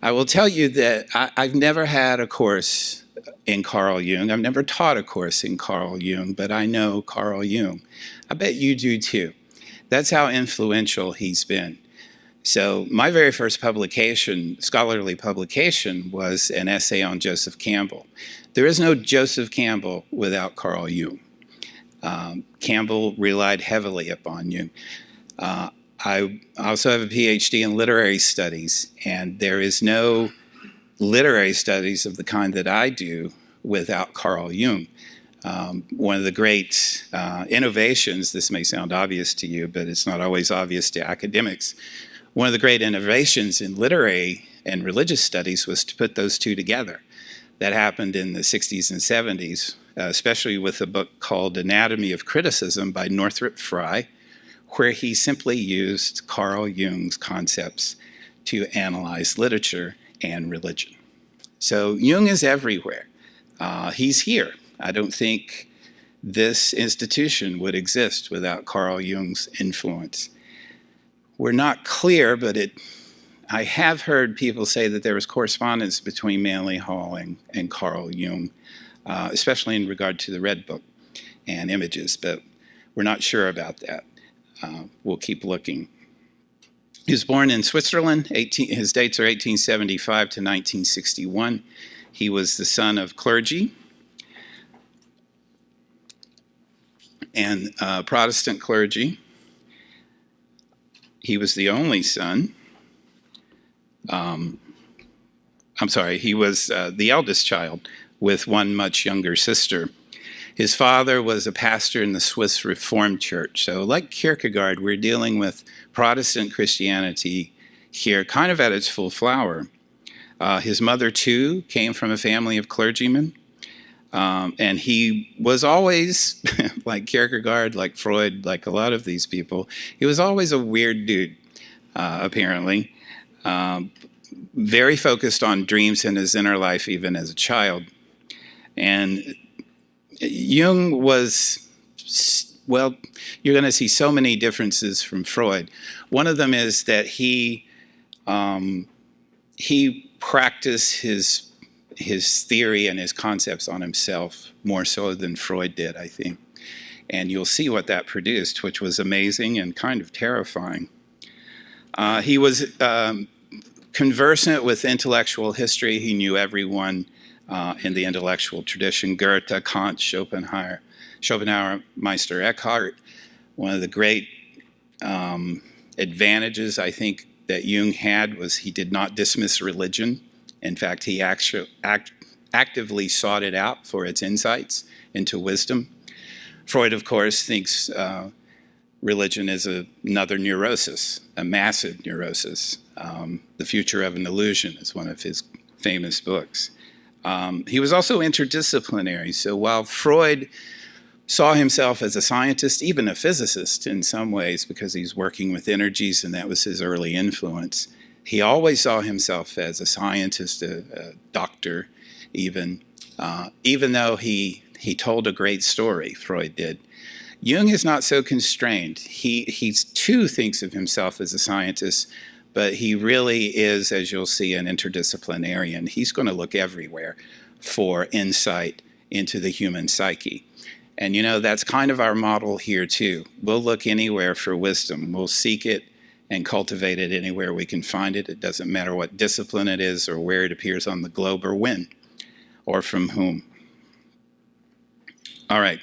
I will tell you that I've never had a course in Carl Jung. I've never taught a course in Carl Jung, but I know Carl Jung. I bet you do too. That's how influential he's been. So my very first publication, scholarly publication, was an essay on Joseph Campbell. There is no Joseph Campbell without Carl Jung. Campbell relied heavily upon Jung. I also have a Ph.D. in literary studies, and there is no literary studies of the kind that I do without Carl Jung. One of the great innovations, this may sound obvious to you, but it's not always obvious to academics. One of the great innovations in literary and religious studies was to put those two together. That happened in the 60s and 70s, especially with a book called Anatomy of Criticism by Northrop Frye, where he simply used Carl Jung's concepts to analyze literature and religion. So Jung is everywhere. He's here. I don't think this institution would exist without Carl Jung's influence. We're not clear, but I have heard people say that there was correspondence between Manly Hall and Carl Jung, especially in regard to the Red Book and images, but we're not sure about that. We'll keep looking. He was born in Switzerland. His dates are 1875 to 1961. He was the son of clergy and Protestant clergy. He was the only son. He was the eldest child with one much younger sister. His father was a pastor in the Swiss Reformed Church. So like Kierkegaard, we're dealing with Protestant Christianity here, kind of at its full flower. His mother, too, came from a family of clergymen. And he was always, like Kierkegaard, like Freud, like a lot of these people, he was always a weird dude, apparently. Very focused on dreams in his inner life, even as a child. And Jung was, well, you're going to see so many differences from Freud. One of them is that he practiced his theory and his concepts on himself more so than Freud did, I think. And you'll see what that produced, which was amazing and kind of terrifying. He was conversant with intellectual history. He knew everyone in the intellectual tradition: Goethe, Kant, Schopenhauer, Meister Eckhart. One of the great advantages, I think, that Jung had was he did not dismiss religion. In fact, he actively sought it out for its insights into wisdom. Freud, of course, thinks religion is another neurosis, a massive neurosis. The Future of an Illusion is one of his famous books. He was also interdisciplinary. So while Freud saw himself as a scientist, even a physicist in some ways, because he's working with energies and that was his early influence, he always saw himself as a scientist, a doctor, even though he told a great story, Freud did. Jung is not so constrained. He too thinks of himself as a scientist, but he really is, as you'll see, an interdisciplinarian. He's going to look everywhere for insight into the human psyche. And you know, that's kind of our model here too. We'll look anywhere for wisdom. We'll seek it and cultivate it anywhere we can find it. It doesn't matter what discipline it is or where it appears on the globe or when or from whom. All right.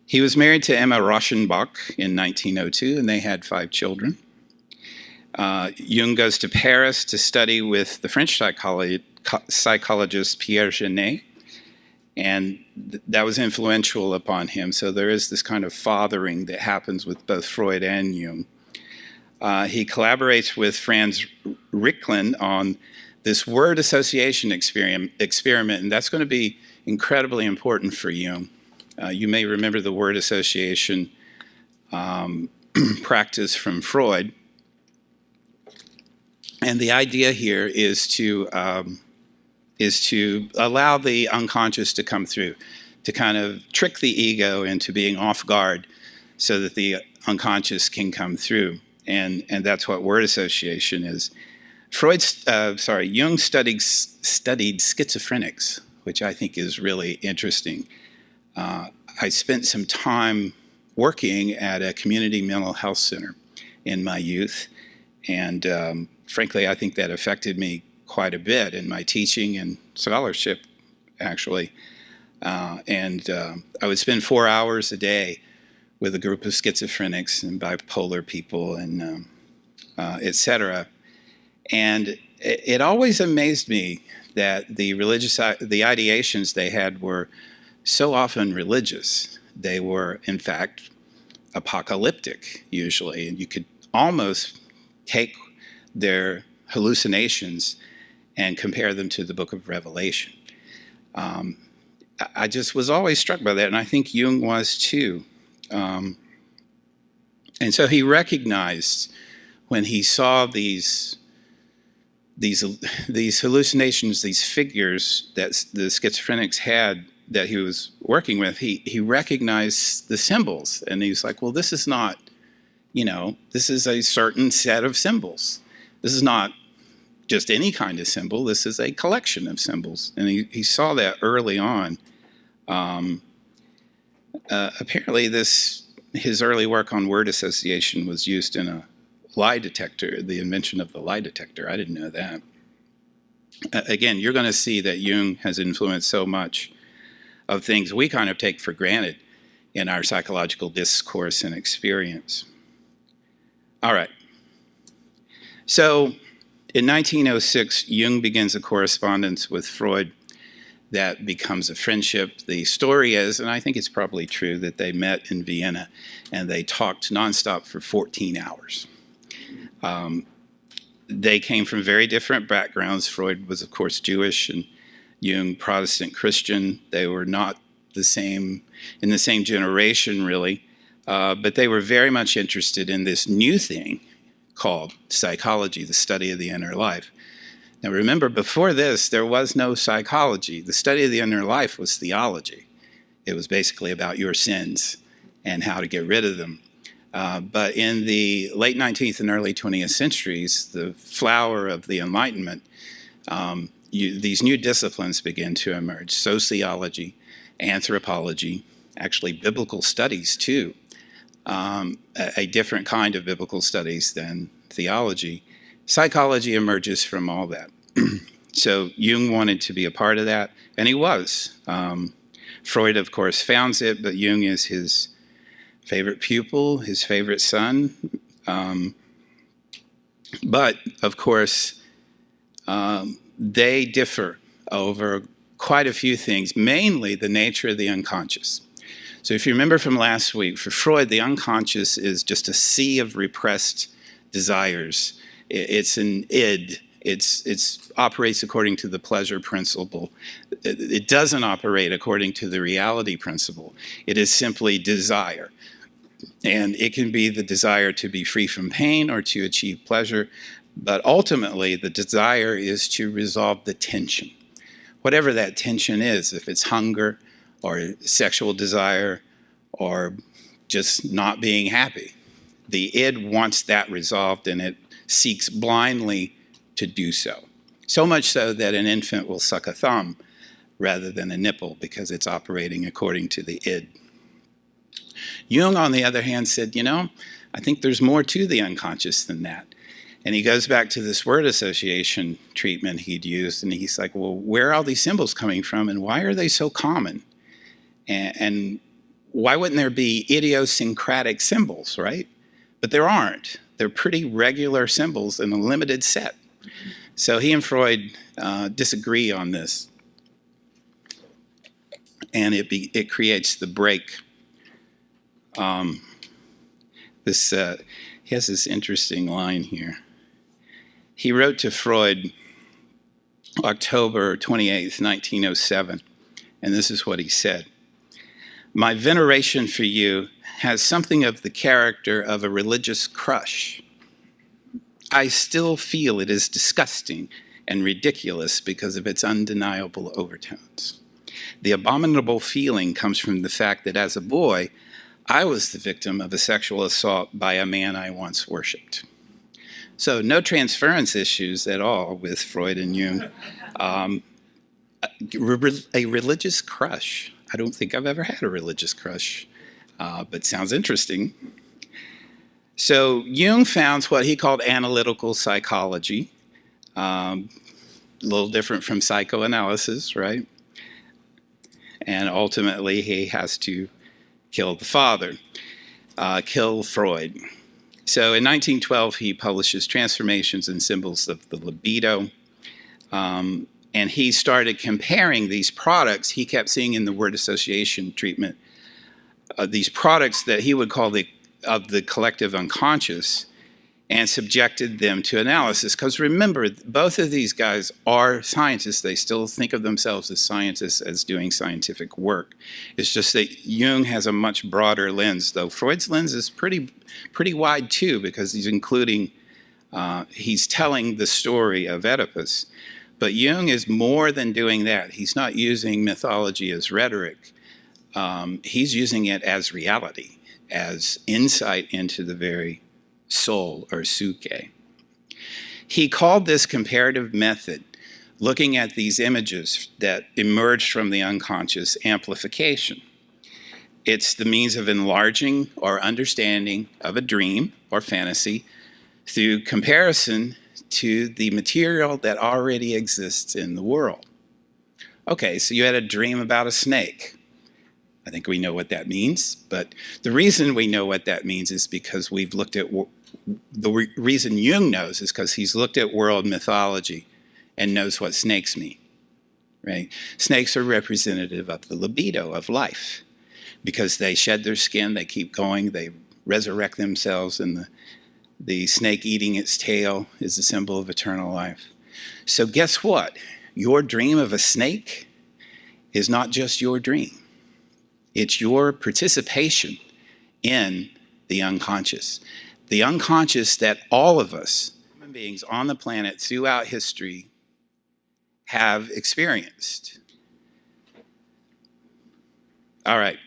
He was married to Emma Rauschenbach in 1902, and they had 5 children. Jung goes to Paris to study with the French psychologist Pierre Genet, and that was influential upon him. So there is this kind of fathering that happens with both Freud and Jung. He collaborates with Franz Ricklin on this word association experiment, and that's going to be incredibly important for Jung. You may remember the word association practice from Freud. And the idea here is to allow the unconscious to come through, to kind of trick the ego into being off guard so that the unconscious can come through. And that's what word association is. Jung studied schizophrenics, which I think is really interesting. I spent some time working at a community mental health center in my youth, and frankly, I think that affected me quite a bit in my teaching and scholarship, actually. I would spend 4 hours a day with a group of schizophrenics and bipolar people and et cetera. And it always amazed me that the ideations they had were so often religious. They were, in fact, apocalyptic, usually. And you could almost take their hallucinations and compare them to the book of Revelation. I just was always struck by that, and I think Jung was too. And so he recognized when he saw these hallucinations, these figures that the schizophrenics had that he was working with, he recognized the symbols, and he's like, well, this is not, this is a certain set of symbols. This is not just any kind of symbol. This is a collection of symbols, and he saw that early on. Apparently, his early work on word association was used in a lie detector, the invention of the lie detector. I didn't know that. Again, you're going to see that Jung has influenced so much of things we kind of take for granted in our psychological discourse and experience. All right. So in 1906, Jung begins a correspondence with Freud that becomes a friendship. The story is, and I think it's probably true, that they met in Vienna and they talked nonstop for 14 hours. They came from very different backgrounds. Freud was, of course, Jewish, and Jung, Protestant Christian. They were not in the same generation, really, but they were very much interested in this new thing called psychology, the study of the inner life. Now, remember, before this, there was no psychology. The study of the inner life was theology. It was basically about your sins and how to get rid of them. But in the late 19th and early 20th centuries, the flower of the Enlightenment, these new disciplines begin to emerge: sociology, anthropology, actually biblical studies too, a different kind of biblical studies than theology. Psychology emerges from all that. So Jung wanted to be a part of that, and he was. Freud, of course, founds it, but Jung is his favorite pupil, his favorite son. But, of course, they differ over quite a few things, mainly the nature of the unconscious. So if you remember from last week, for Freud, the unconscious is just a sea of repressed desires. It's an id. It operates according to the pleasure principle. It doesn't operate according to the reality principle. It is simply desire. And it can be the desire to be free from pain or to achieve pleasure, but ultimately the desire is to resolve the tension. Whatever that tension is, if it's hunger or sexual desire or just not being happy, the id wants that resolved, and it seeks blindly to do so. So much so that an infant will suck a thumb rather than a nipple because it's operating according to the id. Jung, on the other hand, said, I think there's more to the unconscious than that. And he goes back to this word association treatment he'd used, and he's like, well, where are all these symbols coming from, and why are they so common? And why wouldn't there be idiosyncratic symbols, right? But there aren't. They're pretty regular symbols in a limited set. So he and Freud disagree on this. And it creates the break. He has this interesting line here. He wrote to Freud October 28th, 1907, and this is what he said. My veneration for you has something of the character of a religious crush. I still feel it is disgusting and ridiculous because of its undeniable overtones. The abominable feeling comes from the fact that as a boy, I was the victim of a sexual assault by a man I once worshipped. So no transference issues at all with Freud and Jung. Um, a religious crush. I don't think I've ever had a religious crush, but sounds interesting. So Jung founds what he called analytical psychology, a little different from psychoanalysis, right? And ultimately he has to kill the father, kill Freud. So in 1912 he publishes Transformations and Symbols of the Libido. And he started comparing these products he kept seeing in the word association treatment, these products that he would call of the collective unconscious, and subjected them to analysis. Because remember, both of these guys are scientists. They still think of themselves as scientists, as doing scientific work. It's just that Jung has a much broader lens, though Freud's lens is pretty wide too, because he's including, he's telling the story of Oedipus. But Jung is more than doing that. He's not using mythology as rhetoric. He's using it as reality, as insight into the very soul, or psyche. He called this comparative method, looking at these images that emerged from the unconscious, amplification. It's the means of enlarging our understanding of a dream or fantasy through comparison to the material that already exists in the world. Okay, so you had a dream about a snake. I think we know what that means, but the reason we know what that means is because we've looked at, the reason Jung knows is because he's looked at world mythology and knows what snakes mean, right? Snakes are representative of the libido, of life, because they shed their skin, they keep going, they resurrect themselves, and the snake eating its tail is a symbol of eternal life. So guess what? Your dream of a snake is not just your dream. It's your participation in the unconscious. The unconscious that all of us, human beings on the planet throughout history, have experienced. All right.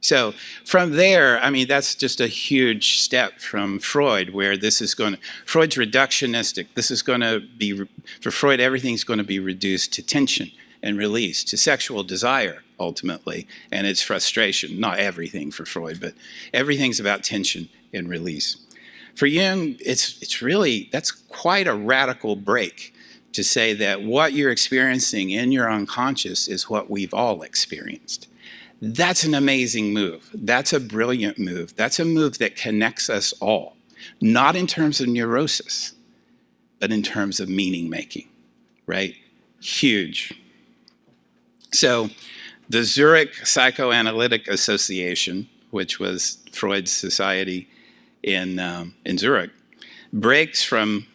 So from there, I mean, that's just a huge step from Freud, where this is going to, Freud's reductionistic. This is going to be, for Freud, everything's going to be reduced to tension and release, to sexual desire, ultimately, and its frustration. Not everything for Freud, but everything's about tension and release. For Jung, it's really, that's quite a radical break to say that what you're experiencing in your unconscious is what we've all experienced. That's an amazing move. That's a brilliant move. That's a move that connects us all, not in terms of neurosis, but in terms of meaning making, right? Huge. So the Zurich Psychoanalytic Association, which was Freud's society in Zurich, breaks from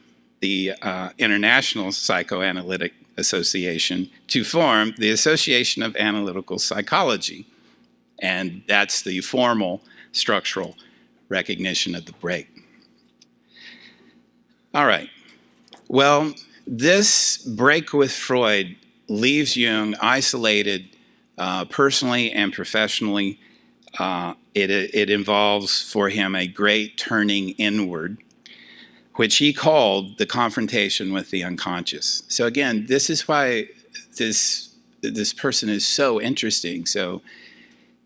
the International Psychoanalytic Association to form the Association of Analytical Psychology. And that's the formal structural recognition of the break. All right. Well, this break with Freud leaves Jung isolated personally and professionally. It involves for him a great turning inward, which he called the confrontation with the unconscious. So again, this is why this person is so interesting. So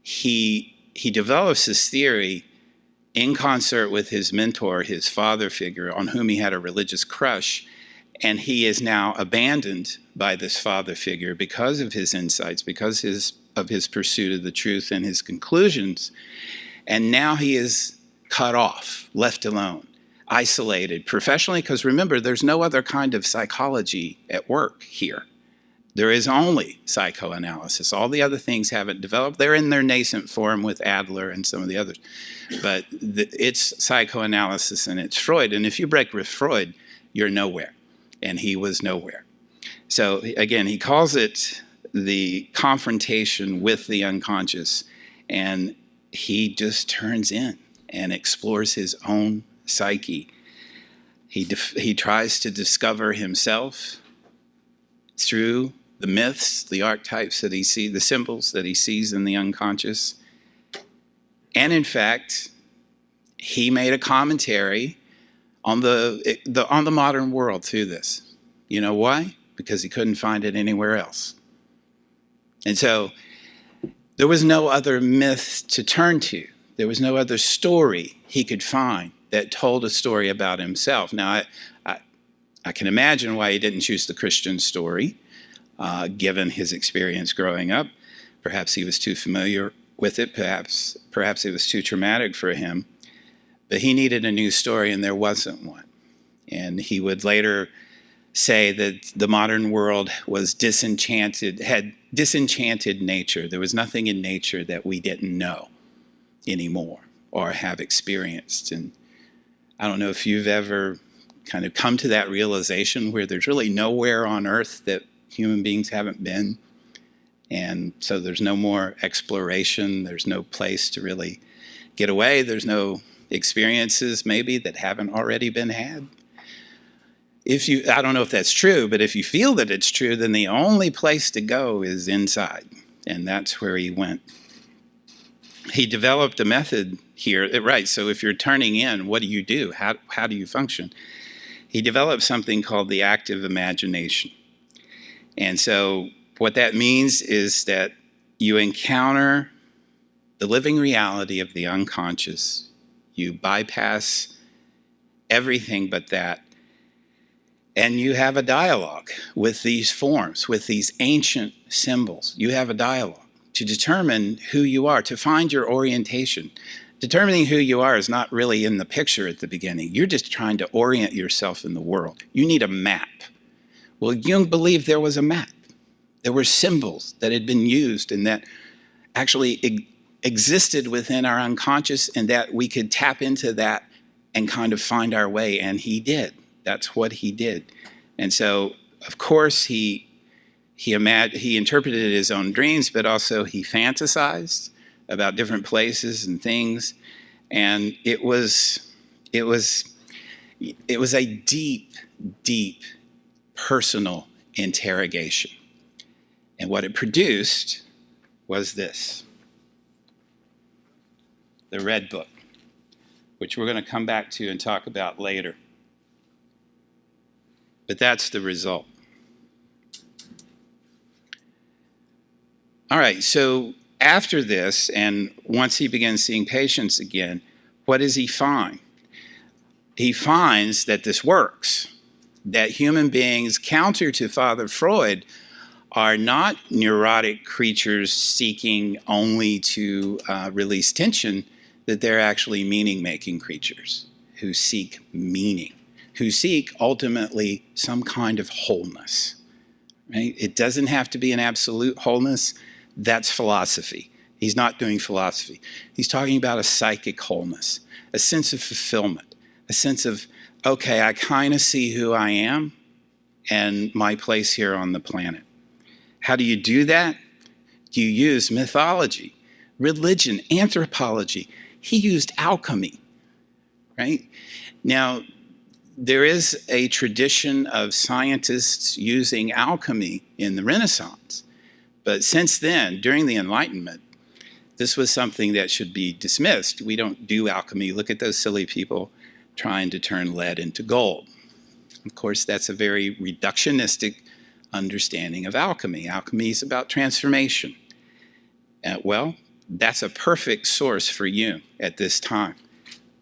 he develops this theory in concert with his mentor, his father figure, on whom he had a religious crush, and he is now abandoned by this father figure because of his insights, because of his pursuit of the truth and his conclusions. And now he is cut off, left alone, isolated professionally, because remember, there's no other kind of psychology at work here. There is only psychoanalysis. All the other things haven't developed. They're in their nascent form with Adler and some of the others. But it's psychoanalysis and it's Freud. And if you break with Freud, you're nowhere. And he was nowhere. So again, he calls it the confrontation with the unconscious. And he just turns in and explores his own psyche. He tries to discover himself through the myths, the archetypes that he sees, the symbols that he sees in the unconscious. And in fact, he made a commentary on the modern world through this. You know why? Because he couldn't find it anywhere else. And so there was no other myth to turn to. There was no other story he could find that told a story about himself. Now, I can imagine why he didn't choose the Christian story, given his experience growing up. Perhaps he was too familiar with it. Perhaps it was too traumatic for him. But he needed a new story, and there wasn't one. And he would later say that the modern world was disenchanted, had disenchanted nature. There was nothing in nature that we didn't know anymore or have experienced. And I don't know if you've ever kind of come to that realization where there's really nowhere on earth that human beings haven't been. And so there's no more exploration. There's no place to really get away. There's no experiences maybe that haven't already been had. I don't know if that's true, but if you feel that it's true, then the only place to go is inside. And that's where he went. He developed a method here, right? So if you're turning in, what do? How do you function? He developed something called the active imagination. And so what that means is that you encounter the living reality of the unconscious. You bypass everything but that. And you have a dialogue with these forms, with these ancient symbols. You have a dialogue to determine who you are, to find your orientation. Determining who you are is not really in the picture at the beginning. You're just trying to orient yourself in the world. You need a map. Well, Jung believed there was a map. There were symbols that had been used and that actually existed within our unconscious, and that we could tap into that and kind of find our way, and he did. That's what he did. And so, of course, he interpreted his own dreams, but also he fantasized about different places and things. And it was a deep, deep personal interrogation. And what it produced was this, the Red Book, which we're going to come back to and talk about later. But that's the result. All right, so after this, and once he begins seeing patients again, what does he find? He finds that this works, that human beings, counter to Father Freud, are not neurotic creatures seeking only to release tension, that they're actually meaning-making creatures who seek meaning, who seek ultimately some kind of wholeness. Right? It doesn't have to be an absolute wholeness. That's philosophy. He's not doing philosophy. He's talking about a psychic wholeness, a sense of fulfillment, a sense of, okay, I kind of see who I am and my place here on the planet. How do you do that? You use mythology, religion, anthropology. He used alchemy, right? Now, there is a tradition of scientists using alchemy in the Renaissance. But since then, during the Enlightenment, this was something that should be dismissed. We don't do alchemy. Look at those silly people trying to turn lead into gold. Of course, that's a very reductionistic understanding of alchemy. Alchemy is about transformation. Well, that's a perfect source for Jung at this time,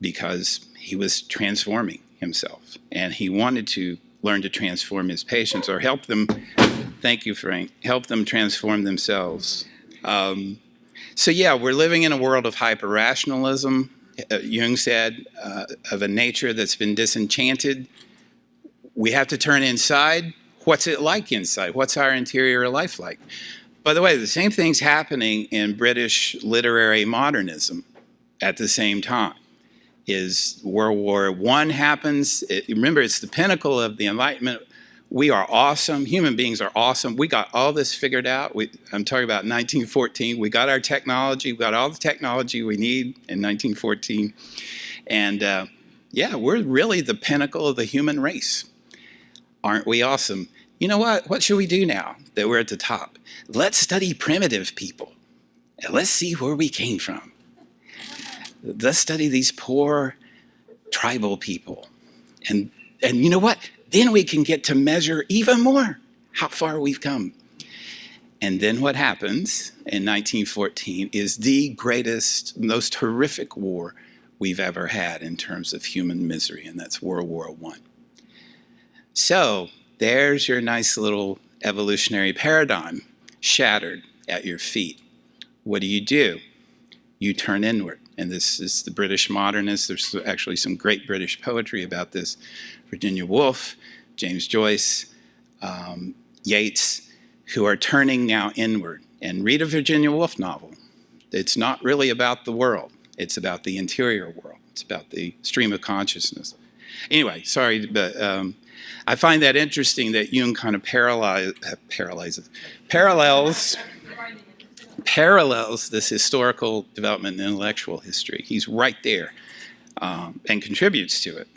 because he was transforming himself, and he wanted to learn to transform his patients, or help them, thank you, Frank, help them transform themselves. So yeah, we're living in a world of hyper-rationalism, Jung said, of a nature that's been disenchanted. We have to turn inside. What's it like inside? What's our interior life like? By the way, the same thing's happening in British literary modernism at the same time. Is World War I happens. Remember, it's the pinnacle of the Enlightenment. We are awesome. Human beings are awesome. We got all this figured out. I'm talking about 1914. We got our technology. We got all the technology we need in 1914. And yeah, we're really the pinnacle of the human race. Aren't we awesome? You know what? What should we do now that we're at the top? Let's study primitive people. And let's see where we came from. let's study these poor tribal people. And you know what? Then we can get to measure even more how far we've come. And then what happens in 1914 is the greatest, most horrific war we've ever had in terms of human misery, and that's World War I. So there's your nice little evolutionary paradigm shattered at your feet. What do? You turn inward. And this is the British modernists. There's actually some great British poetry about this. Virginia Woolf, James Joyce, Yeats, who are turning now inward. And read a Virginia Woolf novel. It's not really about the world. It's about the interior world. It's about the stream of consciousness. Anyway, sorry, but I find that interesting that Jung kind of parallels this historical development in intellectual history. He's right there and contributes to it.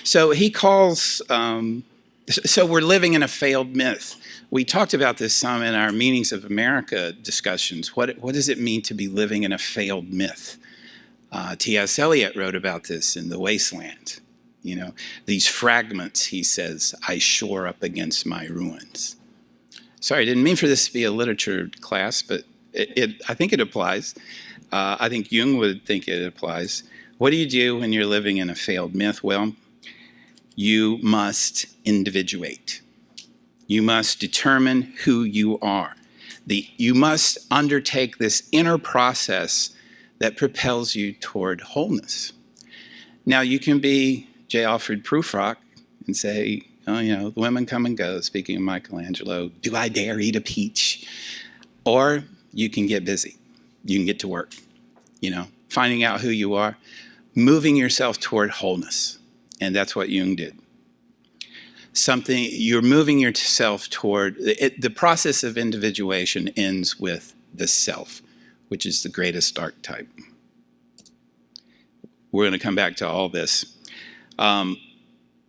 So he calls, so we're living in a failed myth. We talked about this some in our Meanings of America discussions. What does it mean to be living in a failed myth? T.S. Eliot wrote about this in The Wasteland. You know, these fragments, he says, I shore up against my ruins. Sorry, I didn't mean for this to be a literature class, but I think it applies. I think Jung would think it applies. What do you do when you're living in a failed myth? Well, you must individuate. You must determine who you are. You must undertake this inner process that propels you toward wholeness. Now, you can be J. Alfred Prufrock and say, oh, you know, the women come and go, speaking of Michelangelo, do I dare eat a peach? Or you can get busy. You can get to work, you know, finding out who you are, moving yourself toward wholeness. And that's what Jung did. You're moving yourself toward, the process of individuation ends with the self, which is the greatest archetype. We're going to come back to all this.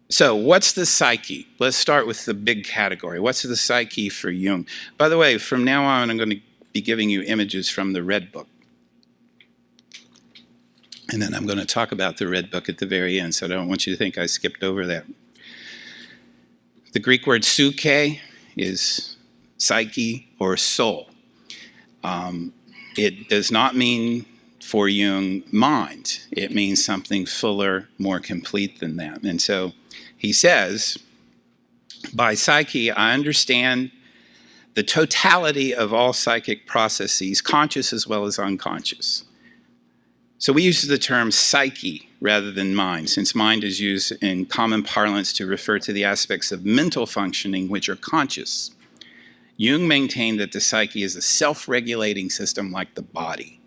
So what's the psyche? Let's start with the big category. What's the psyche for Jung? By the way, from now on, I'm going to be giving you images from the Red Book. And then I'm going to talk about the Red Book at the very end, so I don't want you to think I skipped over that. The Greek word psyche is psyche or soul. It does not mean for Jung mind. It means something fuller, more complete than that. And so he says, by psyche, I understand the totality of all psychic processes, conscious as well as unconscious. So we use the term psyche rather than mind, since mind is used in common parlance to refer to the aspects of mental functioning which are conscious. Jung maintained that the psyche is a self-regulating system like the body.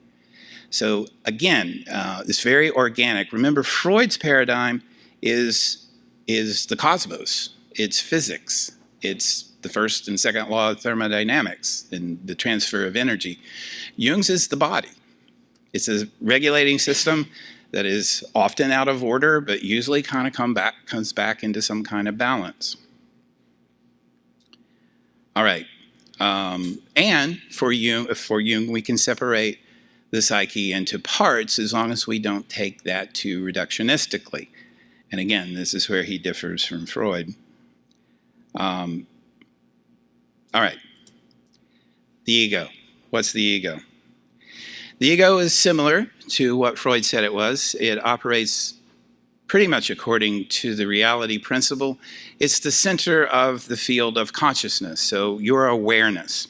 So again, it's very organic. Remember, Freud's paradigm is the cosmos. It's physics. It's the first and second law of thermodynamics and the transfer of energy. Jung's is the body. It's a regulating system that is often out of order, but usually kind of comes back into some kind of balance. All right. And for Jung, we can separate the psyche into parts as long as we don't take that too reductionistically. And again, this is where he differs from Freud. All right. The ego. What's the ego? The ego is similar to what Freud said it was. It operates pretty much according to the reality principle. It's the center of the field of consciousness, so your awareness.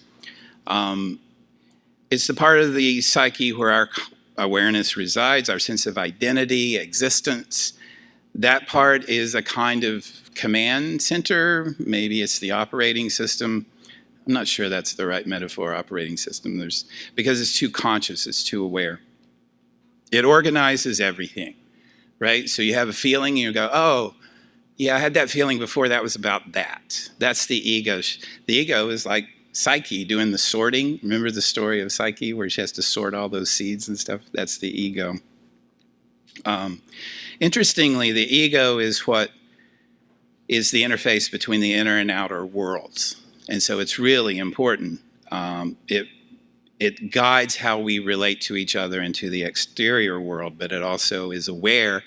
It's the part of the psyche where our awareness resides, our sense of identity, existence. That part is a kind of command center. Maybe it's the operating system. I'm not sure that's the right metaphor, operating system. Because it's too conscious, it's too aware. It organizes everything, right? So you have a feeling and you go, oh, yeah, I had that feeling before, that was about that. That's the ego. The ego is like Psyche doing the sorting. Remember the story of Psyche where she has to sort all those seeds and stuff? That's the ego. Interestingly, the ego is what is the interface between the inner and outer worlds. And so it's really important. It it guides how we relate to each other and to the exterior world, but it also is aware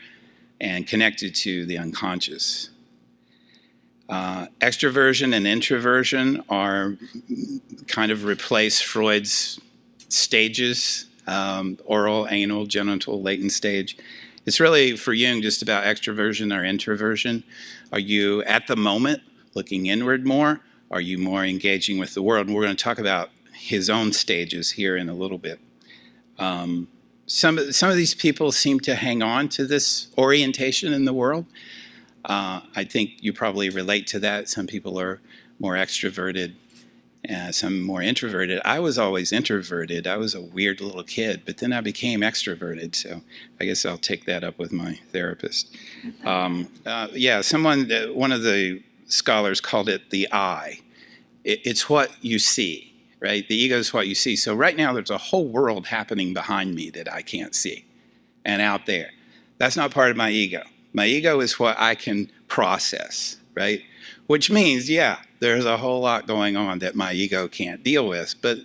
and connected to the unconscious. Extroversion and introversion are kind of replace Freud's stages, oral, anal, genital, latent stage. It's really, for Jung, just about extroversion or introversion. Are you at the moment looking inward more? Are you more engaging with the world? And we're going to talk about his own stages here in a little bit. Some of these people seem to hang on to this orientation in the world. I think you probably relate to that. Some people are more extroverted, some more introverted. I was always introverted. I was a weird little kid, but then I became extroverted. So I guess I'll take that up with my therapist. One of the scholars called it the I. It's what you see, right? The ego is what you see. So right now there's a whole world happening behind me that I can't see and out there. That's not part of my ego. My ego is what I can process, right? Which means, yeah, there's a whole lot going on that my ego can't deal with, but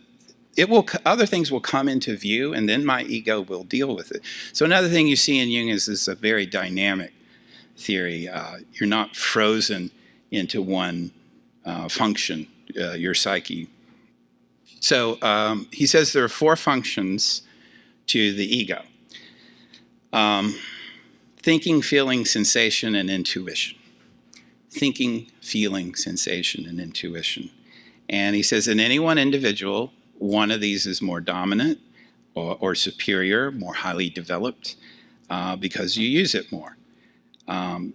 other things will come into view, and then my ego will deal with it. So another thing you see in Jung is a very dynamic theory. You're not frozen into one function, your psyche. So he says there are 4 functions to the ego. Thinking, feeling, sensation, and intuition. Thinking, feeling, sensation, and intuition. And he says in any one individual, one of these is more dominant or superior, more highly developed, because you use it more. And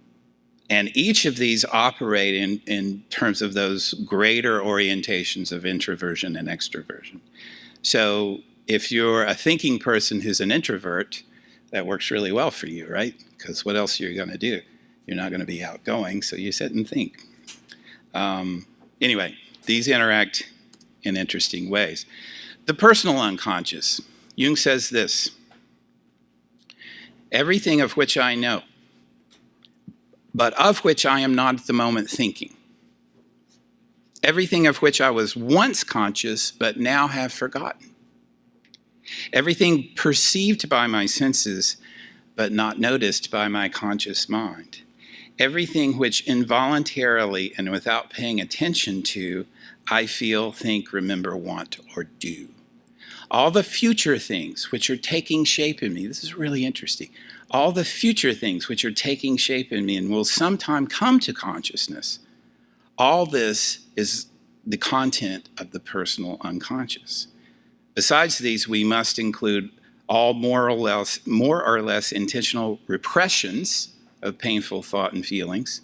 each of these operate in terms of those greater orientations of introversion and extroversion. So if you're a thinking person who's an introvert, that works really well for you, right? Because what else are you going to do? You're not going to be outgoing, so you sit and think. Anyway, these interact in interesting ways. The personal unconscious. Jung says this: everything of which I know, but of which I am not at the moment thinking. Everything of which I was once conscious, but now have forgotten. Everything perceived by my senses, but not noticed by my conscious mind. Everything which involuntarily and without paying attention to, I feel, think, remember, want, or do. All the future things which are taking shape in me, this is really interesting, all the future things which are taking shape in me and will sometime come to consciousness, all this is the content of the personal unconscious. Besides these, we must include all more or less intentional repressions of painful thought and feelings,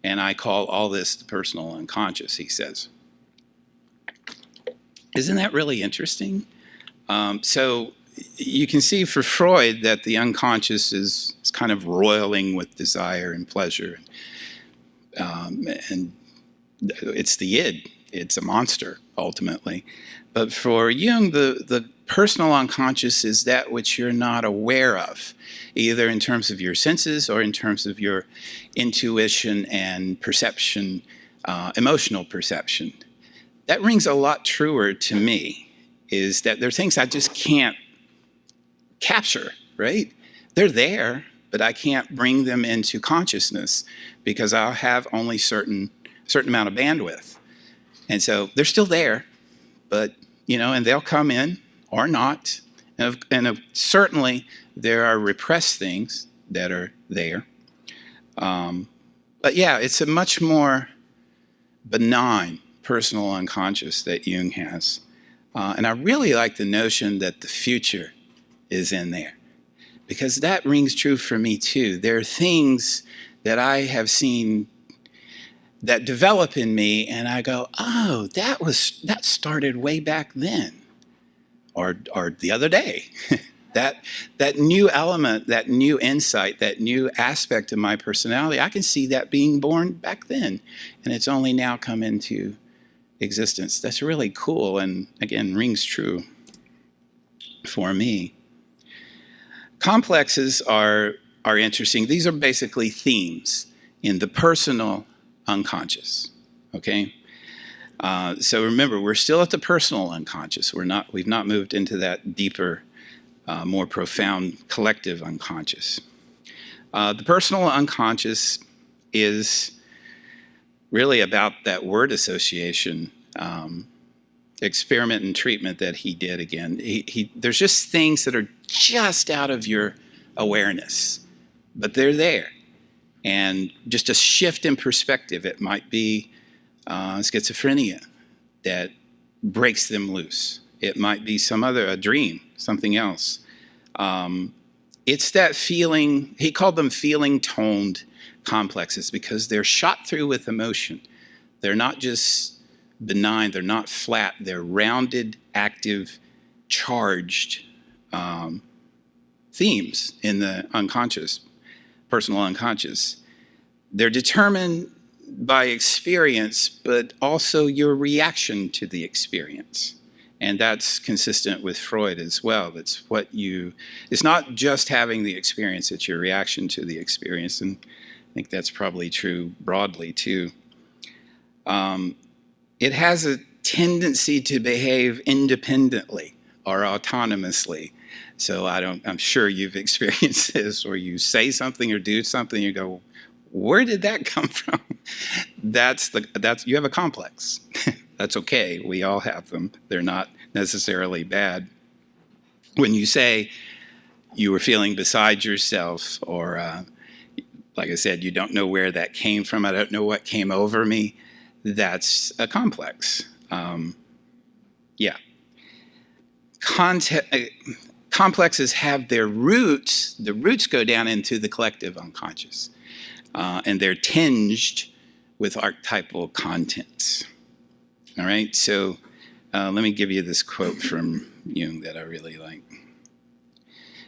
and I call all this the personal unconscious, he says. Isn't that really interesting? So you can see for Freud that the unconscious is kind of roiling with desire and pleasure, and it's the id. It's a monster, ultimately. But for Jung, the personal unconscious is that which you're not aware of, either in terms of your senses or in terms of your intuition and perception, emotional perception. That rings a lot truer to me, is that there are things I just can't capture, right? They're there, but I can't bring them into consciousness because I'll have only certain amount of bandwidth. And so they're still there, but, and they'll come in or not. And certainly there are repressed things that are there. But yeah, it's a much more benign personal unconscious that Jung has. And I really like the notion that the future is in there, because that rings true for me too. There are things that I have seen that develop in me, and I go, oh, that started way back then, or the other day. that new element, that new insight, that new aspect of my personality, I can see that being born back then, and it's only now come into existence. That's really cool, and again, rings true for me. Complexes are interesting. These are basically themes in the personal unconscious, okay? So remember, we're still at the personal unconscious. We've not moved into that deeper, more profound collective unconscious. The personal unconscious is really about that word association, experiment and treatment that he did again. There's just things that are just out of your awareness, but they're there. And just a shift in perspective, it might be schizophrenia that breaks them loose. It might be a dream, something else. It's that feeling, he called them feeling toned complexes because they're shot through with emotion. They're not just benign, they're not flat, they're rounded, active, charged themes in the unconscious, personal unconscious. They're determined by experience, but also your reaction to the experience. And that's consistent with Freud as well. It's not just having the experience, it's your reaction to the experience. And I think that's probably true broadly too. It has a tendency to behave independently or autonomously. So I'm sure you've experienced this, where you say something or do something, you go, where did that come from? You have a complex. That's okay. We all have them. They're not necessarily bad. When you say you were feeling beside yourself, or like I said, you don't know where that came from, I don't know what came over me, that's a complex. Yeah. Complexes have their roots. The roots go down into the collective unconscious. And they're tinged with archetypal contents. All right, so let me give you this quote from Jung that I really like.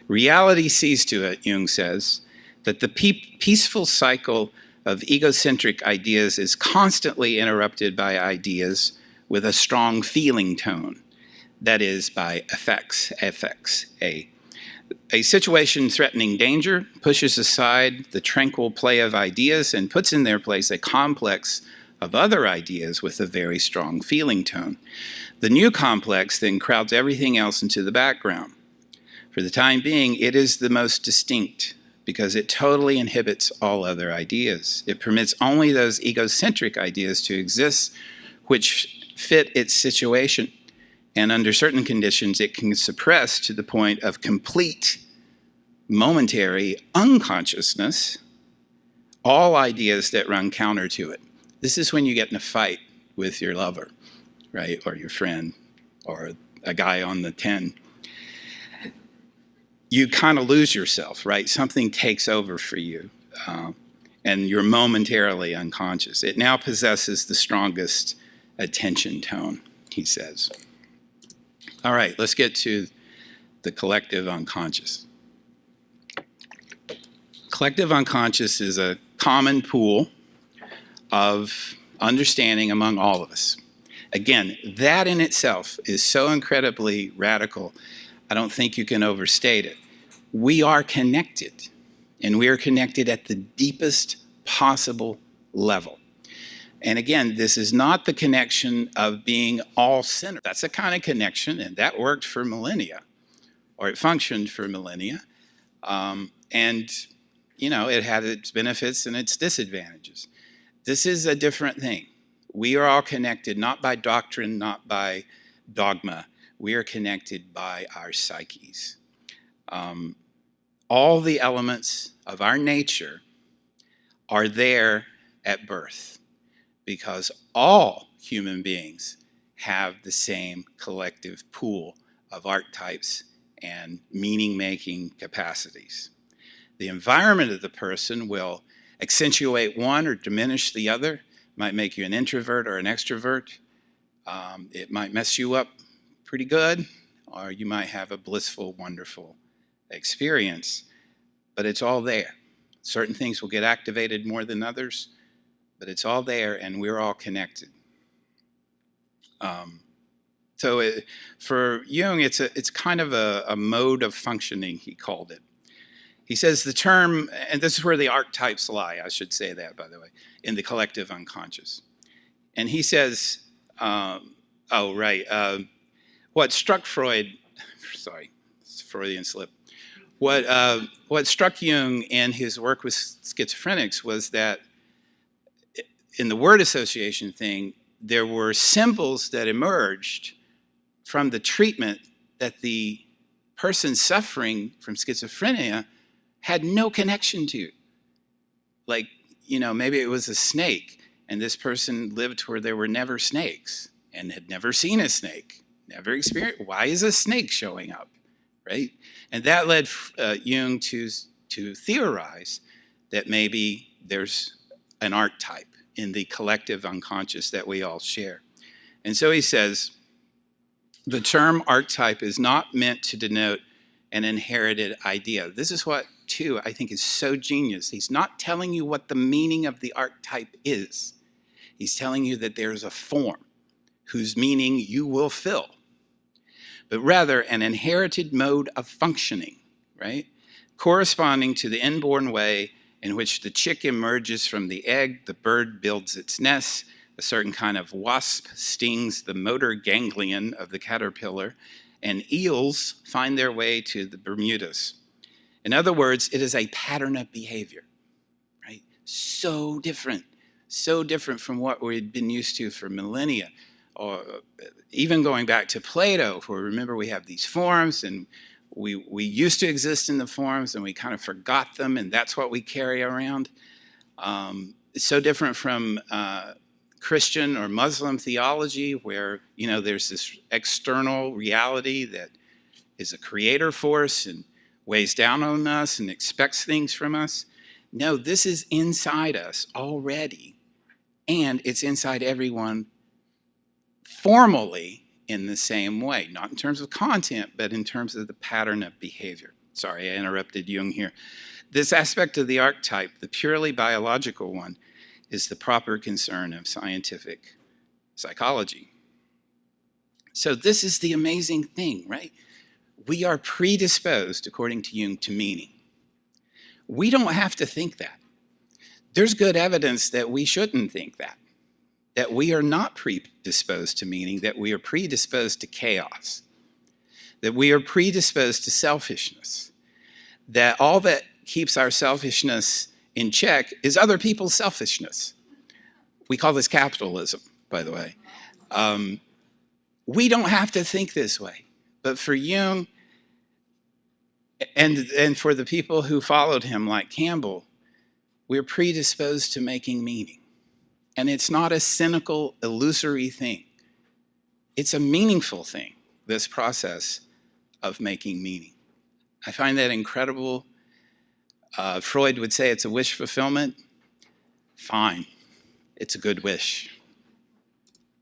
Reality sees to it, Jung says, that the peaceful cycle of egocentric ideas is constantly interrupted by ideas with a strong feeling tone, that is, by affects. A situation threatening danger pushes aside the tranquil play of ideas and puts in their place a complex of other ideas with a very strong feeling tone. The new complex then crowds everything else into the background. For the time being, it is the most distinct because it totally inhibits all other ideas. It permits only those egocentric ideas to exist which fit its situation. And under certain conditions, it can suppress to the point of complete momentary unconsciousness all ideas that run counter to it. This is when you get in a fight with your lover, right, or your friend, or a guy on the 10. You kind of lose yourself, right? Something takes over for you, and you're momentarily unconscious. It now possesses the strongest attention tone, he says. All right, let's get to the collective unconscious. Collective unconscious is a common pool of understanding among all of us. Again, that in itself is so incredibly radical, I don't think you can overstate it. We are connected, and we are connected at the deepest possible level. And again, this is not the connection of being all-centered. That's a kind of connection, and that worked for millennia, or it functioned for millennia. And, you know, it had its benefits and its disadvantages. This is a different thing. We are all connected, not by doctrine, not by dogma. We are connected by our psyches. All the elements of our nature are there at birth, because all human beings have the same collective pool of archetypes and meaning-making capacities. The environment of the person will accentuate one or diminish the other. It might make you an introvert or an extrovert. It might mess you up pretty good, or you might have a blissful, wonderful experience, but it's all there. Certain things will get activated more than others, but it's all there, and we're all connected. For Jung, it's kind of a mode of functioning, he called it. He says the term, and this is where the archetypes lie, I should say that, by the way, in the collective unconscious. And he says Oh, right. What struck Freud, sorry, it's a Freudian slip. What struck Jung in his work with schizophrenics was that in the word association thing, there were symbols that emerged from the treatment that the person suffering from schizophrenia had no connection to. Like, maybe it was a snake, and this person lived where there were never snakes and had never seen a snake, never experienced. Why is a snake showing up, right? And that led Jung to theorize that maybe there's an archetype in the collective unconscious that we all share. And so he says, the term archetype is not meant to denote an inherited idea. This is what, too, I think is so genius. He's not telling you what the meaning of the archetype is. He's telling you that there's a form whose meaning you will fill, but rather an inherited mode of functioning, right? Corresponding to the inborn way in which the chick emerges from the egg, the bird builds its nest, a certain kind of wasp stings the motor ganglion of the caterpillar, and eels find their way to the Bermudas. In other words, it is a pattern of behavior, right? So different from what we'd been used to for millennia, or even going back to Plato, where remember we have these forms, and we used to exist in the forms, and we kind of forgot them, and that's what we carry around. It's so different from Christian or Muslim theology, where there's this external reality that is a creator force and weighs down on us and expects things from us. No, this is inside us already, and it's inside everyone formally in the same way, not in terms of content, but in terms of the pattern of behavior. Sorry, I interrupted Jung here. This aspect of the archetype, the purely biological one, is the proper concern of scientific psychology. So this is the amazing thing, right? We are predisposed, according to Jung, to meaning. We don't have to think that. There's good evidence that we shouldn't think that we are not predisposed to meaning, that we are predisposed to chaos, that we are predisposed to selfishness, that all that keeps our selfishness in check is other people's selfishness. We call this capitalism, by the way. We don't have to think this way. But for Jung, and for the people who followed him, like Campbell, we're predisposed to making meaning. And it's not a cynical, illusory thing. It's a meaningful thing, this process of making meaning. I find that incredible. Freud would say it's a wish fulfillment. Fine, it's a good wish.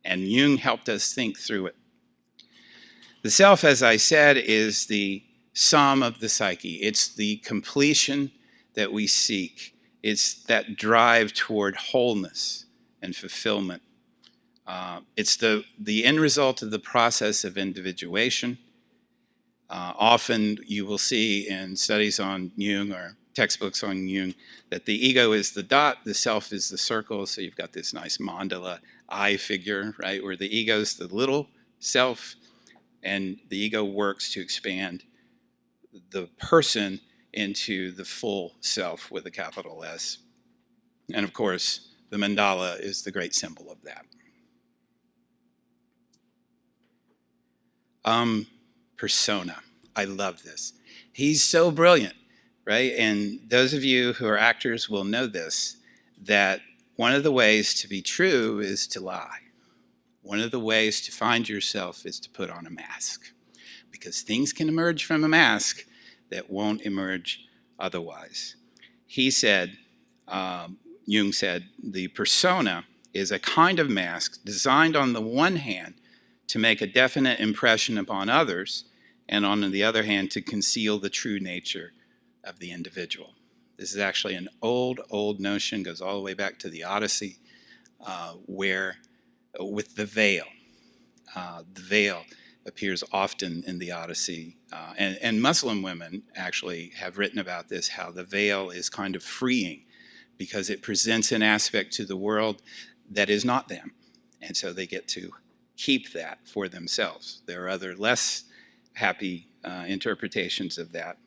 And Jung helped us think through it. The self, as I said, is the sum of the psyche. It's the completion that we seek. It's that drive toward wholeness and fulfillment. It's the end result of the process of individuation. Often you will see in studies on Jung or textbooks on Jung that the ego is the dot, the self is the circle. So you've got this nice mandala eye figure, right, where the ego is the little self, and the ego works to expand the person into the full self with a capital S. And of course, the mandala is the great symbol of that. Persona. I love this. He's so brilliant, right? And those of you who are actors will know this, that one of the ways to be true is to lie. One of the ways to find yourself is to put on a mask, because things can emerge from a mask that won't emerge otherwise. He said, Jung said, the persona is a kind of mask designed on the one hand to make a definite impression upon others, and on the other hand to conceal the true nature of the individual. This is actually an old notion, goes all the way back to the Odyssey, where with the veil appears often in the Odyssey, and Muslim women actually have written about this, how the veil is kind of freeing because it presents an aspect to the world that is not them, and so they get to keep that for themselves. There are other less happy interpretations of that.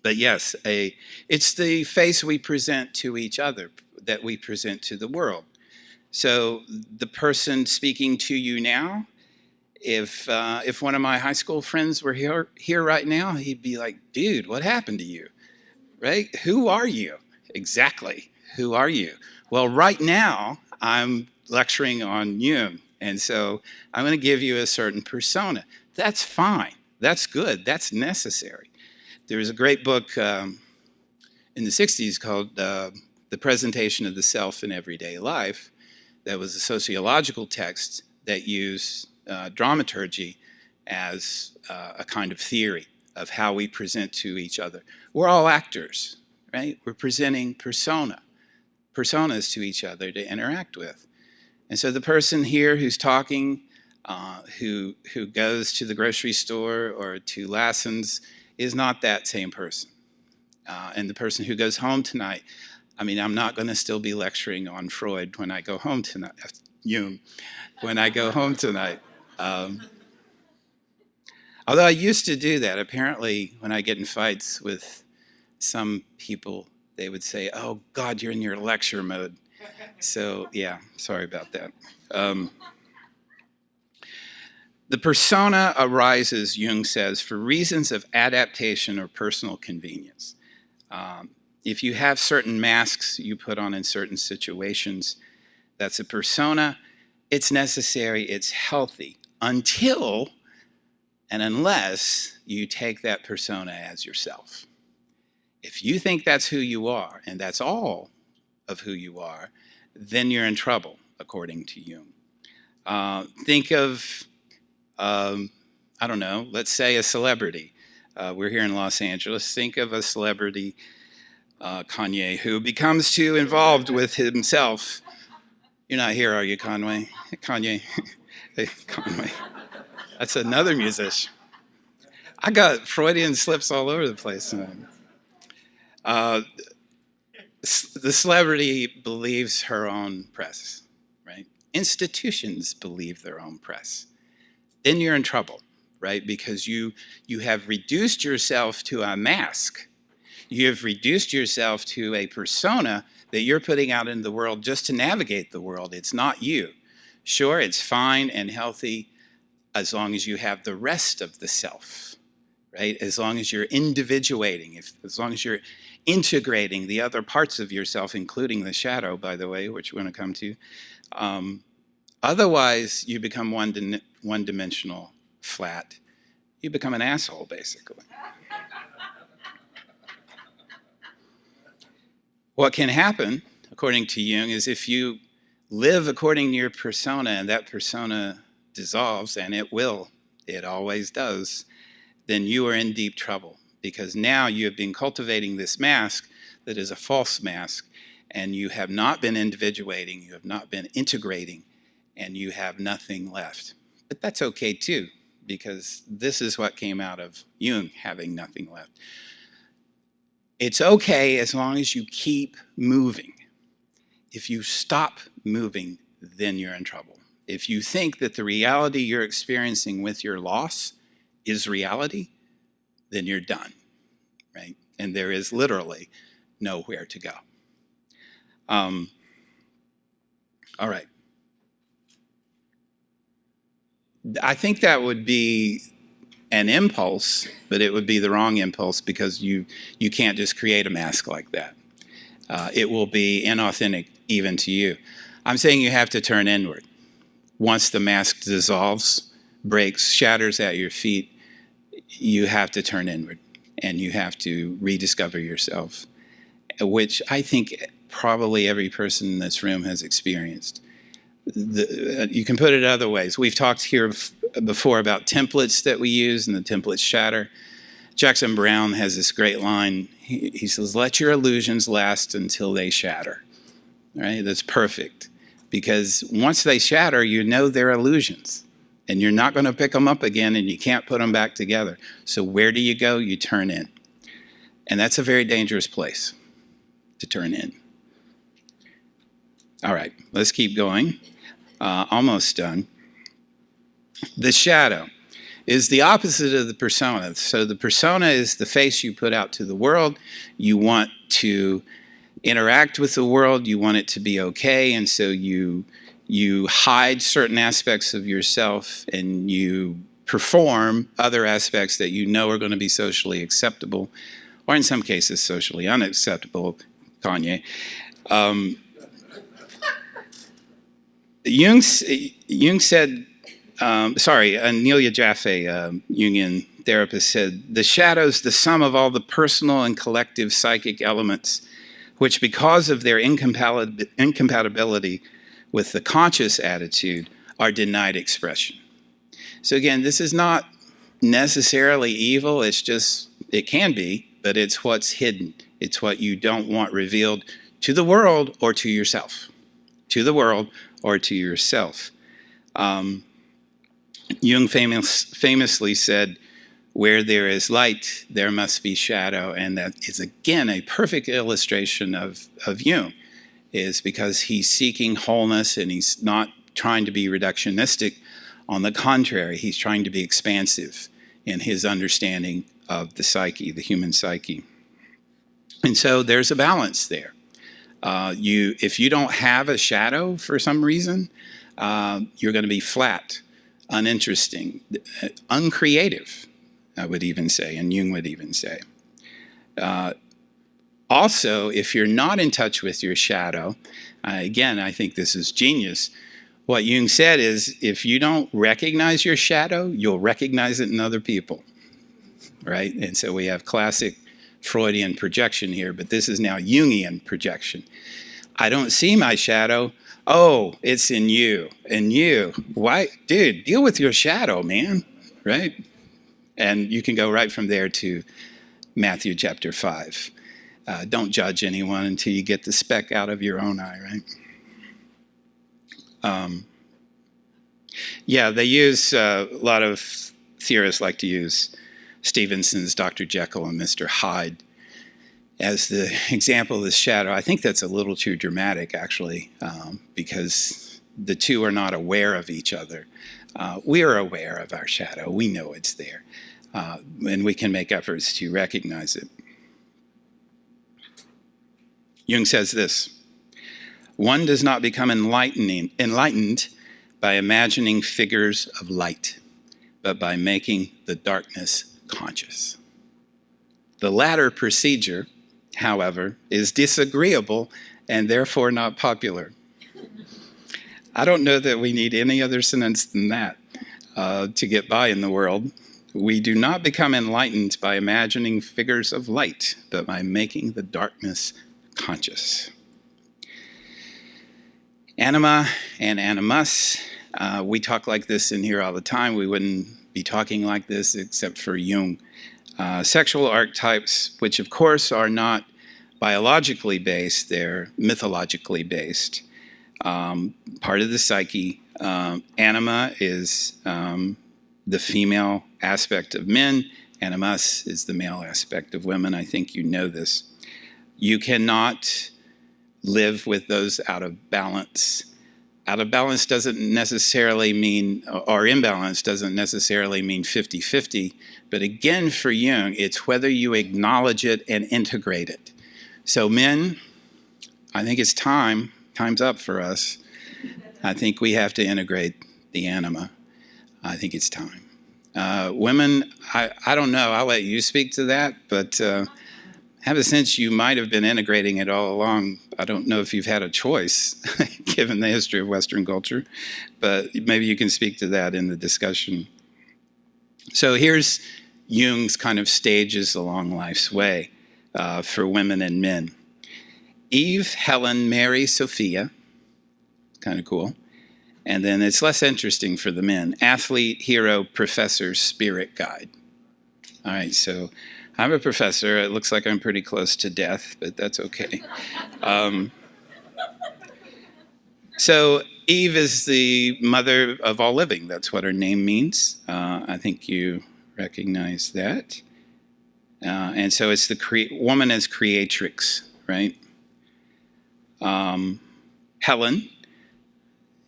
But yes, it's the face we present to each other that we present to the world. So the person speaking to you now, if one of my high school friends were here right now, he'd be like, dude, what happened to you? Right? Who are you? Exactly. Who are you? Well, right now, I'm lecturing on Jung. And so I'm going to give you a certain persona. That's fine. That's good. That's necessary. There was a great book in the 60s called The Presentation of the Self in Everyday Life that was a sociological text that used dramaturgy as a kind of theory of how we present to each other. We're all actors, right? We're presenting personas to each other to interact with. And so the person here who's talking, who goes to the grocery store or to Lassen's is not that same person. And the person who goes home tonight, I mean, I'm not going to still be lecturing on Freud when I go home tonight, Jung, when I go home tonight. Although I used to do that. Apparently, when I get in fights with some people, they would say, oh, God, you're in your lecture mode. So, yeah, sorry about that. The persona arises, Jung says, for reasons of adaptation or personal convenience. If you have certain masks you put on in certain situations, that's a persona. It's necessary, it's healthy, until and unless you take that persona as yourself. If you think that's who you are, and that's all of who you are, then you're in trouble, according to Jung. Think of, I don't know, let's say a celebrity. We're here in Los Angeles. Think of a celebrity, Kanye, who becomes too involved with himself. You're not here, are you, Conway? Kanye. Hey, Conway. That's another musician. I got Freudian slips all over the place. The celebrity believes her own press, right? Institutions believe their own press. Then you're in trouble, right? Because you have reduced yourself to a mask. You have reduced yourself to a persona that you're putting out in the world just to navigate the world. It's not you. Sure, it's fine and healthy as long as you have the rest of the self, right? As long as you're individuating, as long as you're integrating the other parts of yourself, including the shadow, by the way, which we're going to come to. Otherwise, you become one-dimensional, flat. You become an asshole, basically. What can happen, according to Jung, is if you live according to your persona and that persona dissolves, and it will, it always does, then you are in deep trouble because now you have been cultivating this mask that is a false mask, and you have not been individuating, you have not been integrating, and you have nothing left. But that's okay too, because this is what came out of Jung, having nothing left. It's okay as long as you keep moving. If you stop moving, then you're in trouble. If you think that the reality you're experiencing with your loss is reality, then you're done, right? And there is literally nowhere to go. All right. I think that would be an impulse, but it would be the wrong impulse because you can't just create a mask like that. It will be inauthentic even to you. I'm saying you have to turn inward. Once the mask dissolves, breaks, shatters at your feet, you have to turn inward and you have to rediscover yourself, which I think probably every person in this room has experienced. You can put it other ways. We've talked here before about templates that we use and the templates shatter. Jackson Brown has this great line. He says, let your illusions last until they shatter. Right? That's perfect. Because once they shatter, you know they're illusions. And you're not going to pick them up again, and you can't put them back together. So where do you go? You turn in. And that's a very dangerous place to turn in. All right, let's keep going. Almost done. The shadow is the opposite of the persona. So the persona is the face you put out to the world. You want to interact with the world. You want it to be okay, and so you hide certain aspects of yourself, and you perform other aspects that you know are going to be socially acceptable, or in some cases socially unacceptable. Kanye. Jung said, Anelia Jaffe, Jungian therapist, said, the shadow's the sum of all the personal and collective psychic elements, which because of their incompatibility with the conscious attitude are denied expression. So again, this is not necessarily evil, it's just, it can be, but it's what's hidden. It's what you don't want revealed to the world or to yourself. To the world or to yourself. Jung famously said, where there is light, there must be shadow. And that is, again, a perfect illustration of Jung, is because he's seeking wholeness and he's not trying to be reductionistic. On the contrary, he's trying to be expansive in his understanding of the psyche, the human psyche. And so there's a balance there. If you don't have a shadow for some reason, you're going to be flat, uninteresting, uncreative, I would even say, and Jung would even say. Also, if you're not in touch with your shadow, again, I think this is genius. What Jung said is, if you don't recognize your shadow, you'll recognize it in other people, right? And so we have classic Freudian projection here, but this is now Jungian projection. I don't see my shadow. Oh, it's in you. And you. Why? Dude, deal with your shadow, man, right? And you can go right from there to Matthew chapter 5. Don't judge anyone until you get the speck out of your own eye, right? Yeah, they use, a lot of theorists like to use Stevenson's Dr. Jekyll and Mr. Hyde as the example of the shadow. I think that's a little too dramatic, actually, because the two are not aware of each other. We are aware of our shadow. We know it's there, and we can make efforts to recognize it. Jung says this, one does not become enlightened by imagining figures of light, but by making the darkness conscious. The latter procedure, however, is disagreeable and therefore not popular. I don't know that we need any other sentence than that to get by in the world. We do not become enlightened by imagining figures of light, but by making the darkness conscious. Anima and animus, we talk like this in here all the time. We wouldn't be talking like this except for Jung. Sexual archetypes, which of course are not biologically based, they're mythologically based. Part of the psyche. Anima is the female aspect of men. Animus is the male aspect of women. I think you know this. You cannot live with those out of balance. Out of balance doesn't necessarily mean, or imbalance doesn't necessarily mean 50-50, but again for Jung, it's whether you acknowledge it and integrate it. So men, I think it's time's up for us. I think we have to integrate the anima. I think it's time. Women, I don't know, I'll let you speak to that, but I have a sense you might have been integrating it all along. I don't know if you've had a choice, given the history of Western culture, but maybe you can speak to that in the discussion. So here's Jung's kind of stages along life's way for women and men. Eve, Helen, Mary, Sophia, kind of cool. And then it's less interesting for the men. Athlete, hero, professor, spirit guide. All right, so I'm a professor. It looks like I'm pretty close to death, but that's okay. So Eve is the mother of all living. That's what her name means. I think you recognize that. And so it's the woman as creatrix, right? Helen.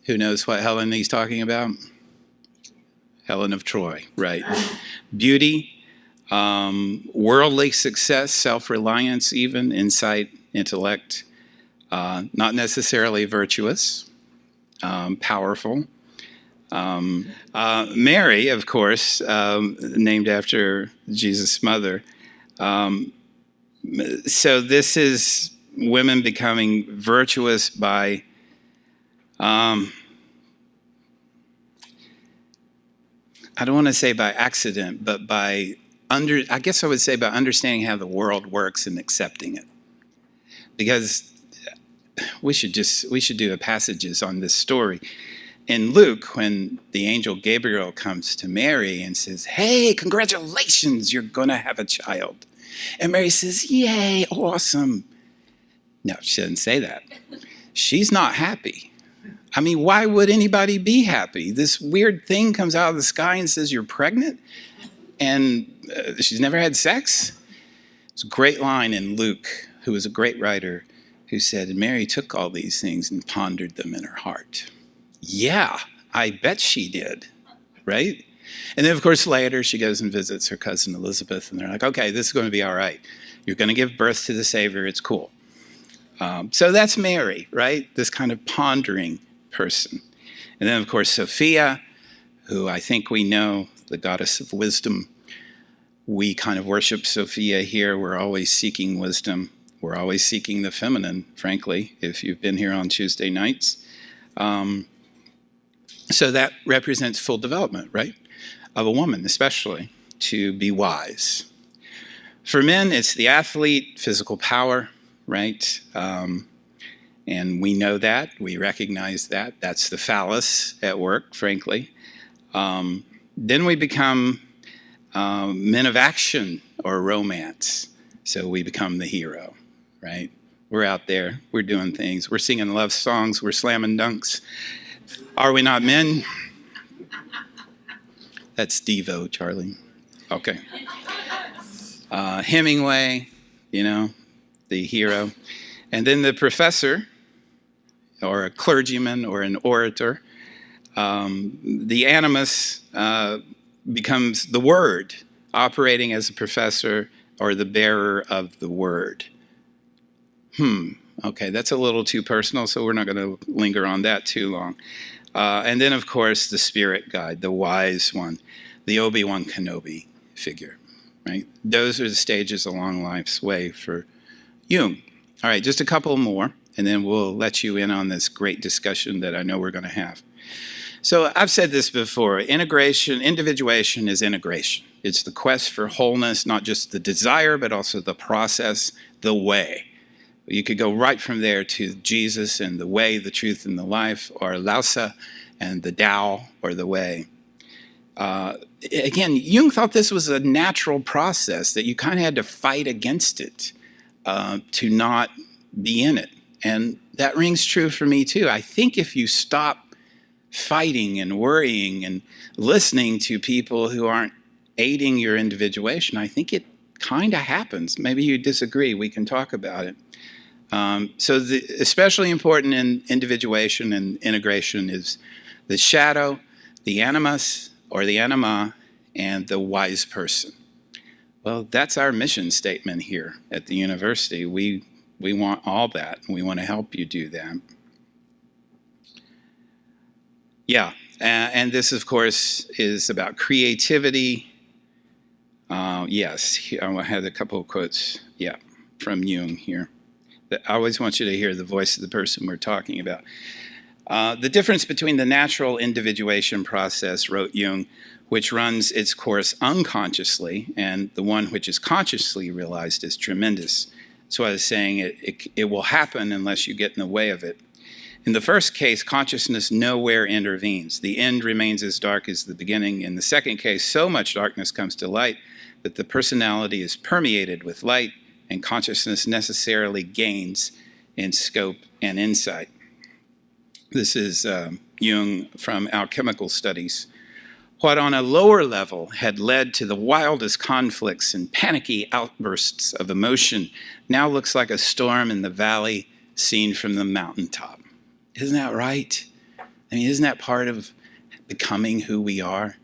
Who knows what Helen he's talking about? Helen of Troy, right? Beauty, worldly success, self-reliance even, insight, intellect, not necessarily virtuous, powerful. Mary, of course, named after Jesus' mother. So this is women becoming virtuous by I don't want to say by accident, but I guess I would say by understanding how the world works and accepting it. Because we should do passages on this story. In Luke, when the angel Gabriel comes to Mary and says, "Hey, congratulations, you're going to have a child." And Mary says, "Yay, awesome." No, she doesn't say that. She's not happy. I mean, why would anybody be happy? This weird thing comes out of the sky and says you're pregnant, and she's never had sex? It's a great line in Luke, who was a great writer, who said, Mary took all these things and pondered them in her heart. Yeah, I bet she did, right? And then, of course, later she goes and visits her cousin Elizabeth, and they're like, okay, this is going to be all right. You're going to give birth to the Savior. It's cool. So that's Mary, right? This kind of pondering person. And then, of course, Sophia, who I think we know, the goddess of wisdom. We kind of worship Sophia here. We're always seeking wisdom. We're always seeking the feminine, frankly, if you've been here on Tuesday nights. So that represents full development, right? Of a woman, especially, to be wise. For men, it's the athlete, physical power, right? And we know that, we recognize that. That's the phallus at work, frankly. Then we become men of action or romance. So we become the hero, right? We're out there, we're doing things, we're singing love songs, we're slamming dunks. Are we not men? That's Devo, Charlie. Okay. Hemingway, the hero. And then the professor, or a clergyman, or an orator. The animus becomes the word, operating as a professor or the bearer of the word. Okay, that's a little too personal, so we're not going to linger on that too long. And then, of course, the spirit guide, the wise one, the Obi-Wan Kenobi figure, right? Those are the stages along life's way for Jung. All right, just a couple more, and then we'll let you in on this great discussion that I know we're going to have. So I've said this before, individuation is integration. It's the quest for wholeness, not just the desire, but also the process, the way. You could go right from there to Jesus and the way, the truth, and the life, or Lhasa and the Tao, or the way. Again, Jung thought this was a natural process, that you kind of had to fight against it to not be in it. And that rings true for me too. I think if you stop fighting and worrying and listening to people who aren't aiding your individuation, I think it kind of happens. Maybe you disagree, we can talk about it. So especially important in individuation and integration is the shadow, the animus or the anima, and the wise person. Well, that's our mission statement here at the university. We want all that, and we want to help you do that. Yeah, and this, of course, is about creativity. Yes, I had a couple of quotes, from Jung here. I always want you to hear the voice of the person we're talking about. The difference between the natural individuation process, wrote Jung, which runs its course unconsciously, and the one which is consciously realized is tremendous. So I was saying it will happen unless you get in the way of it. In the first case, consciousness nowhere intervenes. The end remains as dark as the beginning. In the second case, so much darkness comes to light that the personality is permeated with light, and consciousness necessarily gains in scope and insight. This is Jung from Alchemical Studies. What on a lower level had led to the wildest conflicts and panicky outbursts of emotion now looks like a storm in the valley seen from the mountaintop. Isn't that right? I mean, isn't that part of becoming who we are?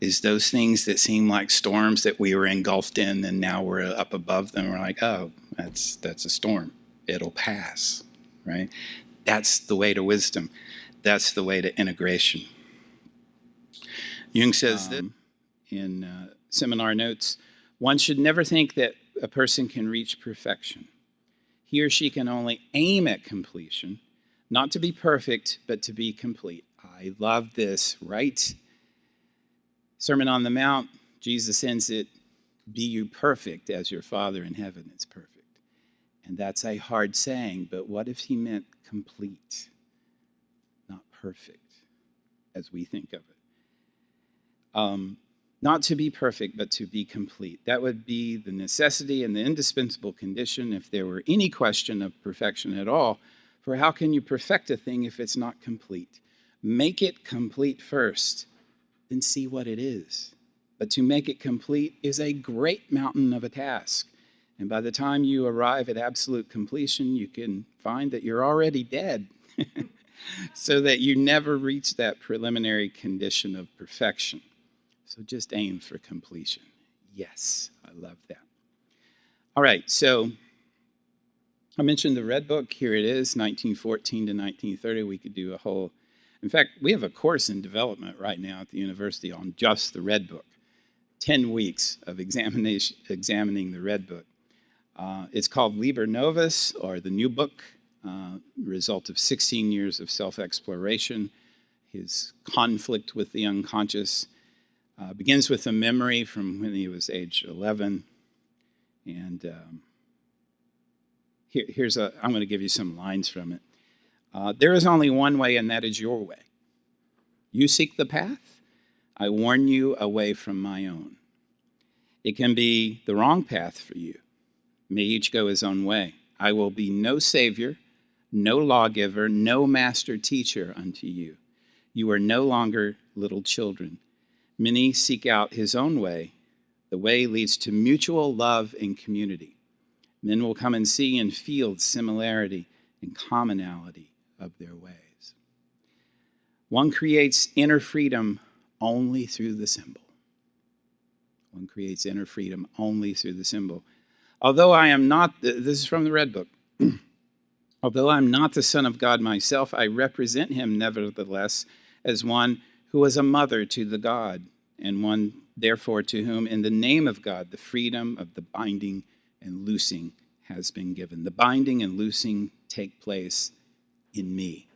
is those things that seem like storms that we were engulfed in and now we're up above them. We're like, oh, that's a storm. It'll pass, right? That's the way to wisdom. That's the way to integration. Jung says that in seminar notes, one should never think that a person can reach perfection. He or she can only aim at completion, not to be perfect, but to be complete. I love this, right? Sermon on the Mount, Jesus ends it, be you perfect as your Father in heaven is perfect. And that's a hard saying, but what if he meant complete, not perfect, as we think of it? Not to be perfect, but to be complete. That would be the necessity and the indispensable condition if there were any question of perfection at all. For how can you perfect a thing if it's not complete? Make it complete first, then see what it is. But to make it complete is a great mountain of a task. And by the time you arrive at absolute completion, you can find that you're already dead. So that you never reach that preliminary condition of perfection. So just aim for completion. Yes, I love that. All right, so I mentioned the Red Book. Here it is, 1914 to 1930. We could do a whole, in fact, we have a course in development right now at the university on just the Red Book. 10 weeks of examining the Red Book. It's called Liber Novus, or the New Book, result of 16 years of self-exploration, his conflict with the unconscious. Begins with a memory from when he was age 11. And I'm going to give you some lines from it. There is only one way, and that is your way. You seek the path. I warn you away from my own. It can be the wrong path for you. May each go his own way. I will be no savior, no lawgiver, no master teacher unto you. You are no longer little children. Many seek out his own way. The way leads to mutual love and community. Men will come and see and feel the similarity and commonality of their ways. One creates inner freedom only through the symbol. One creates inner freedom only through the symbol. Although I am not, this is from the Red Book, although I'm not the Son of God myself, I represent him nevertheless as one who was a mother to the God, and one, therefore, to whom, in the name of God, the freedom of the binding and loosing has been given. The binding and loosing take place in me.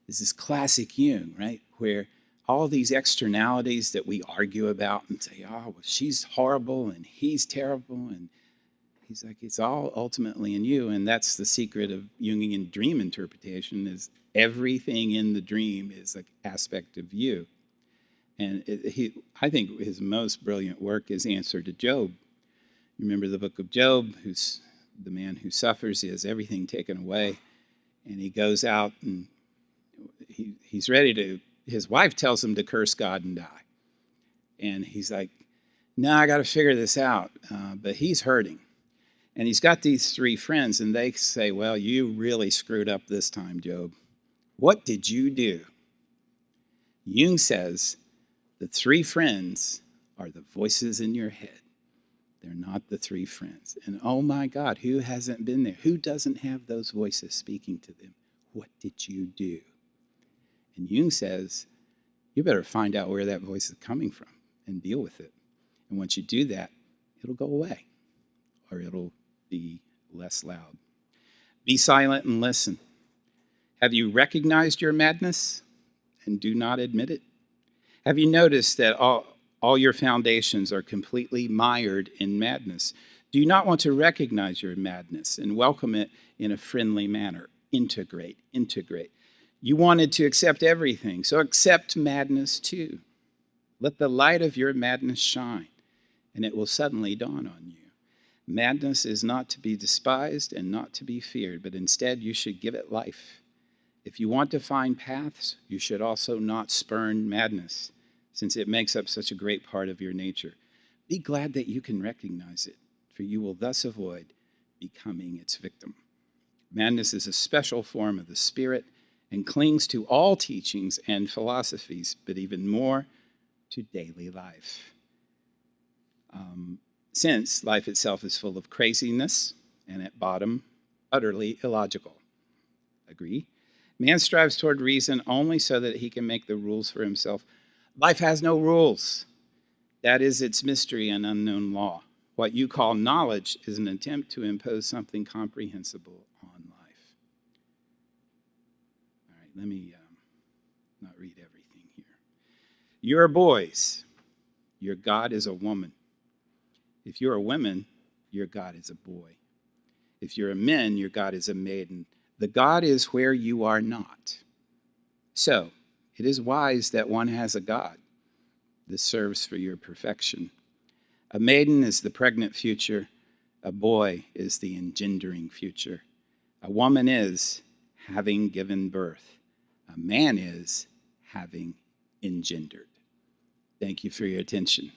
This is classic Jung, right? Where all these externalities that we argue about and say, oh, well, she's horrible and he's terrible, and he's like, it's all ultimately in you. And that's the secret of Jungian dream interpretation, is everything in the dream is an aspect of you. And I think his most brilliant work is Answer to Job. You remember the book of Job, who's the man who suffers. He has everything taken away. And he goes out and he's ready to, his wife tells him to curse God and die. And he's like, no, I got to figure this out. But he's hurting. And he's got these three friends, and they say, well, you really screwed up this time, Job. What did you do? Jung says, the three friends are the voices in your head. They're not the three friends. And oh my God, who hasn't been there? Who doesn't have those voices speaking to them? What did you do? And Jung says, you better find out where that voice is coming from and deal with it. And once you do that, it'll go away, or it'll be less loud. Be silent and listen. Have you recognized your madness and do not admit it? Have you noticed that all your foundations are completely mired in madness? Do you not want to recognize your madness and welcome it in a friendly manner? Integrate. You wanted to accept everything, so accept madness too. Let the light of your madness shine, and it will suddenly dawn on you. Madness is not to be despised and not to be feared, but instead you should give it life. If you want to find paths, you should also not spurn madness, since it makes up such a great part of your nature. Be glad that you can recognize it, for you will thus avoid becoming its victim. Madness is a special form of the spirit and clings to all teachings and philosophies, but even more to daily life. Since life itself is full of craziness and at bottom, utterly illogical. Agree? Man strives toward reason only so that he can make the rules for himself. Life has no rules. That is its mystery and unknown law. What you call knowledge is an attempt to impose something comprehensible on life. All right, let me not read everything here. You're boys. Your God is a woman. If you're a woman, your God is a boy. If you're a man, your God is a maiden. The God is where you are not. So, it is wise that one has a God. This serves for your perfection. A maiden is the pregnant future. A boy is the engendering future. A woman is having given birth. A man is having engendered. Thank you for your attention.